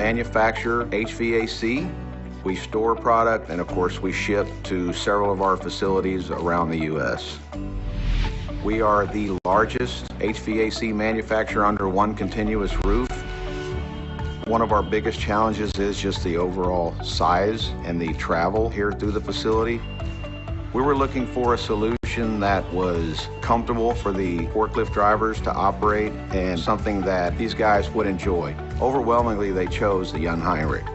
manufacture HVAC, we store product, and of course we ship to several of our facilities around the U.S. We are the largest HVAC manufacturer under one continuous roof. One of our biggest challenges is just the overall size and the travel here through the facility. We were looking for a solution that was comfortable for the forklift drivers to operate and something that these guys would enjoy. Overwhelmingly, they chose the Jungheinrich.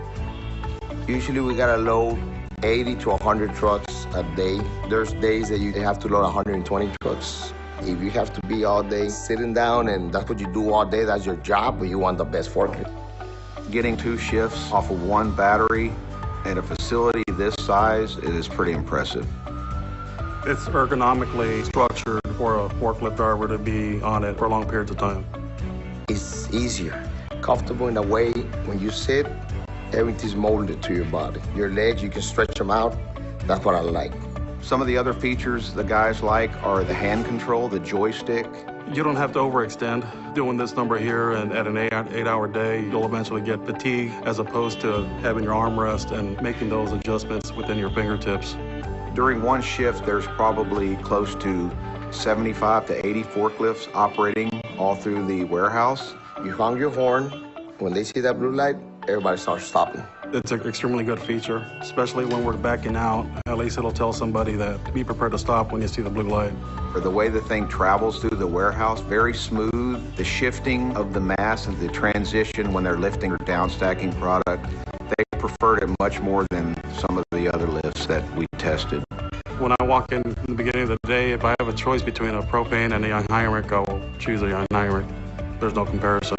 Usually we gotta load 80 to 100 trucks a day. There's days that you have to load 120 trucks. If you have to be all day sitting down and that's what you do all day, that's your job, but you want the best forklift. Getting 2 shifts off of 1 battery in a facility this size is pretty impressive. It's ergonomically structured for a forklift driver to be on it for long periods of time. It's easier, comfortable in a way when you sit, everything's molded to your body. Your legs, you can stretch them out. That's what I like. Some of the other features the guys like are the hand control, the joystick. You don't have to overextend. Doing this number here and at an 8-hour day, you'll eventually get fatigue as opposed to having your armrest and making those adjustments within your fingertips. During one shift, there's probably close to 75 to 80 forklifts operating all through the warehouse. You hung your horn. When they see that blue light, everybody starts stopping. It's an extremely good feature, especially when we're backing out. At least it'll tell somebody that be prepared to stop when you see the blue light. For the way the thing travels through the warehouse, very smooth. The shifting of the mass and the transition when they're lifting or down stacking product, they preferred it much more than some of the other lifts that we tested. When I walk in the beginning of the day, if I have a choice between a propane and a Jungheinrich, I will choose a Jungheinrich. There's no comparison.